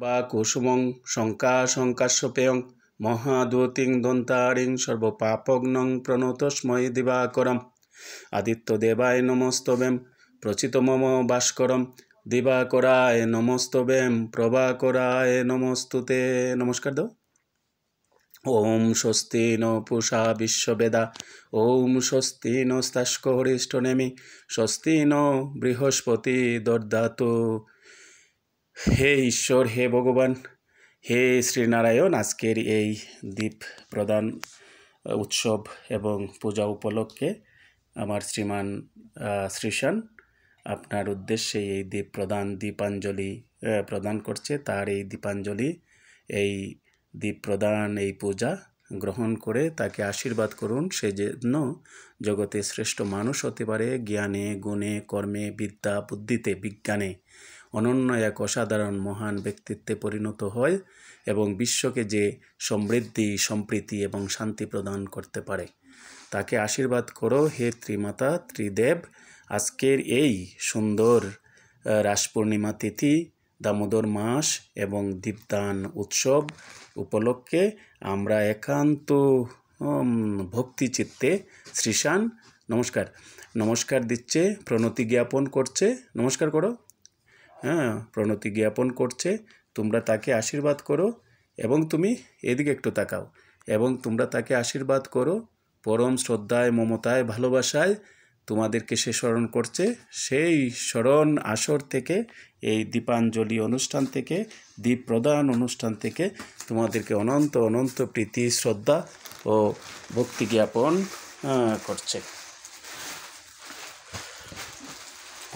বা কুসুমং শঙ্কাশঙ্কাস্যপেয়ং মহাদূতিং দন্তারিং সর্বপাপগ্নং প্রণতস্মৈ দিবাকরম আদিত্যদেবায় নমস্তবেম প্রচিত মম ভাস্করম দিবাকরায় নমস্তবেম প্রভাকরায় নমস্তুতে। নমস্কার দাও। ওম স্বস্তি ন পুষা বিশ্ববেদা ওম স্বস্তি নস্তাস্ক হরিষ্ঠনেমি স্বস্তি ন বৃহস্পতি দর্দাতু। হে ঈশ্বর, হে ভগবান, হে শ্রীনারায়ণ, আজকের এই দীপ প্রদান উৎসব এবং পূজা উপলক্ষে আমার শ্রীমান শ্রীশান আপনার উদ্দেশ্যে এই দীপাঞ্জলি প্রদান করছে। তার এই দীপাঞ্জলি, এই দীপ প্রদান, এই পূজা গ্রহণ করে তাকে আশীর্বাদ করুন। সে যেন জগতে শ্রেষ্ঠ মানুষ হতে পারে, জ্ঞানে, গুণে, কর্মে, বিদ্যা, বুদ্ধিতে, বিজ্ঞানে অনন্য এক অসাধারণ মহান ব্যক্তিত্বে পরিণত হয় এবং বিশ্বকে যে সমৃদ্ধি, সম্প্রীতি এবং শান্তি প্রদান করতে পারে, তাকে আশীর্বাদ করো হে ত্রিমাতা ত্রিদেব। আজকের এই সুন্দর রাস পূর্ণিমা তিথি, দামোদর মাস এবং দীপদান উৎসব উপলক্ষে আমরা একান্ত ভক্তি চিত্তে শ্রীশান নমস্কার দিচ্ছে, প্রণতি জ্ঞাপন করছে। নমস্কার করো। প্রণতি জ্ঞাপন করছে। তোমরা তাকে আশীর্বাদ করো এবং তুমি এদিকে একটু তাকাও এবং তোমরা তাকে আশীর্বাদ করো। পরম শ্রদ্ধায়, মমতায়, ভালোবাসায় তোমাদেরকে সে স্মরণ করছে। সেই স্মরণ আসর থেকে, এই দীপাঞ্জলি অনুষ্ঠান থেকে, দীপ প্রদান অনুষ্ঠান থেকে তোমাদেরকে অনন্ত অনন্ত প্রীতি, শ্রদ্ধা ও ভক্তি জ্ঞাপন করছে।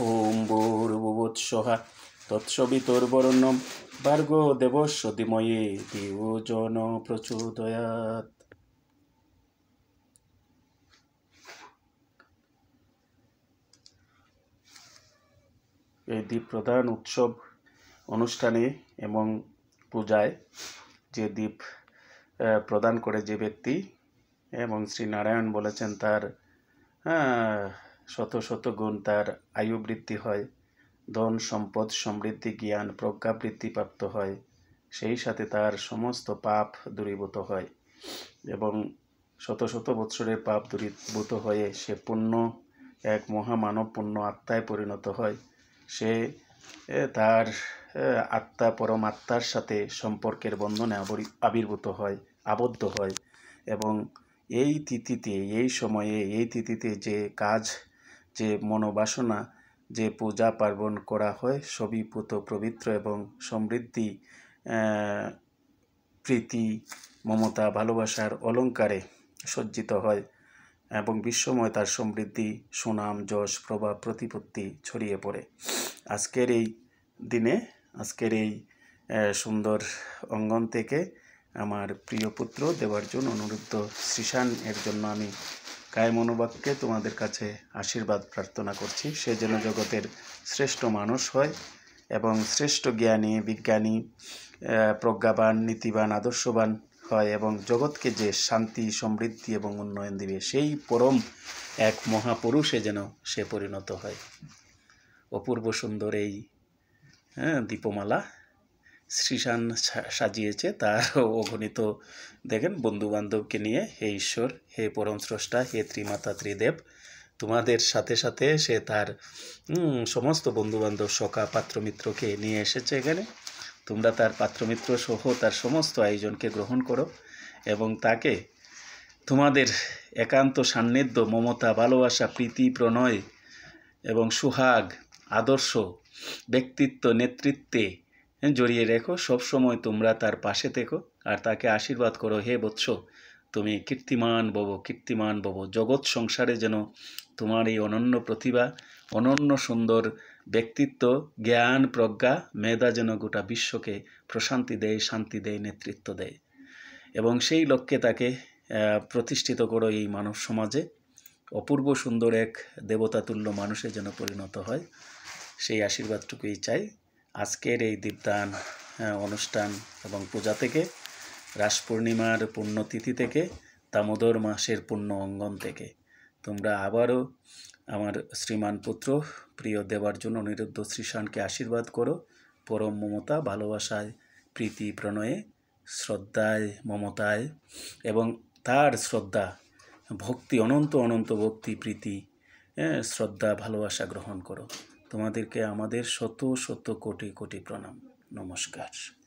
ওম ভূর্ভুবস্সুঃ তৎসবিতুর্বরেণ্যং ভর্গো দেবস্য ধীমহি ধিয়ো যো ন প্রচোদয়াৎ। এই দীপ প্রদান উৎসব অনুষ্ঠানে এবং পূজায় যে দীপ প্রদান করে যে ব্যক্তি, এবং শ্রী নারায়ণ বলেছেন তার শত শত গুণ তার আয়ু বৃদ্ধি হয়, ধন সম্পদ সমৃদ্ধি জ্ঞান প্রজ্ঞা বৃদ্ধি প্রাপ্ত হয়, সেই সাথে তার সমস্ত পাপ দূরীভূত হয় এবং শত শত বৎসরের পাপ দূরীভূত হয়ে সে পূর্ণ এক মহামানব, পূর্ণ আত্মায় পরিণত হয়। সে তার আত্মা পরমাত্মার সাথে সম্পর্কের বন্ধনে আবির্ভূত হয়, আবদ্ধ হয় এবং এই তিথিতে, এই সময়ে, এই তিথিতে যে কাজ, যে মনোবাসনা, যে পূজা পার্বণ করা হয়, সবই পুত পবিত্র এবং সমৃদ্ধি, প্রীতি, মমতা, ভালোবাসার অলঙ্কারে সজ্জিত হয় এবং বিশ্বময় তার সমৃদ্ধি, সুনাম, যশ, প্রভাব, প্রতিপত্তি ছড়িয়ে পড়ে। আজকের এই দিনে, আজকের এই সুন্দর অঙ্গন থেকে আমার প্রিয় পুত্র দেবার্জুন অনিরুদ্ধ শ্রীশান এর জন্য আমি কায় মনোবাক্যে তোমাদের কাছে আশীর্বাদ প্রার্থনা করছি। সে যেন জগতের শ্রেষ্ঠ মানুষ হয় এবং শ্রেষ্ঠ জ্ঞানী, বিজ্ঞানী, প্রজ্ঞাবান, নীতিবান, আদর্শবান হয় এবং জগৎকে যে শান্তি, সমৃদ্ধি এবং উন্নয়ন দিবে, সেই পরম এক মহাপুরুষে যেন সে পরিণত হয়। অপূর্ব সুন্দর এই দীপমালা শ্রীশান সাজিয়েছে তার অগণিত দেখেন বন্ধুবান্ধবকে নিয়ে। হে ঈশ্বর, হে পরম স্রষ্টা, হে ত্রিমাতা ত্রিদেব, তোমাদের সাথে সাথে সে তার সমস্ত বন্ধুবান্ধব, সখা, পাত্রমিত্রকে নিয়ে এসেছে এখানে। তোমরা তার পাত্রমিত্র সহ তার সমস্ত আয়োজনকে গ্রহণ করো এবং তাকে তোমাদের একান্ত সান্নিধ্য, মমতা, ভালোবাসা, প্রীতি, প্রণয় এবং সুহাগ, আদর্শ, ব্যক্তিত্ব, নেতৃত্বে জড়িয়ে রেখো। সবসময় তোমরা তার পাশে থেকো আর তাকে আশীর্বাদ করো। হে বৎস, তুমি কীর্তিমান ভব, জগৎ সংসারে যেন তোমার এই অনন্য প্রতিভা, অনন্য সুন্দর ব্যক্তিত্ব, জ্ঞান, প্রজ্ঞা, মেধা যেন গোটা বিশ্বকে প্রশান্তি দেয়, শান্তি দেয়, নেতৃত্ব দেয় এবং সেই লক্ষ্যে তাকে প্রতিষ্ঠিত করো এই মানব সমাজে। অপূর্ব সুন্দর এক দেবতাতুল্য মানুষে যেন পরিণত হয়, সেই আশীর্বাদটুকুই চাই। আজকের এই দীপদান অনুষ্ঠান এবং পূজা থেকে, রাস পূর্ণিমার পুণ্যতিথি থেকে, দামোদর মাসের পুণ্য অঙ্গন থেকে তোমরা আবারও আমার শ্রীমান পুত্র প্রিয় দেবার্জুন অনিরুদ্ধ শ্রীশানকে আশীর্বাদ করো। পরম মমতা, ভালোবাসায় প্রীতি প্রণয়ে, শ্রদ্ধায়, মমতায় এবং তার শ্রদ্ধা, ভক্তি, অনন্ত অনন্ত ভক্তি, প্রীতি, শ্রদ্ধা, ভালোবাসা গ্রহণ করো। তোমাদেরকে আমাদের শত শত কোটি কোটি প্রণাম। নমস্কার।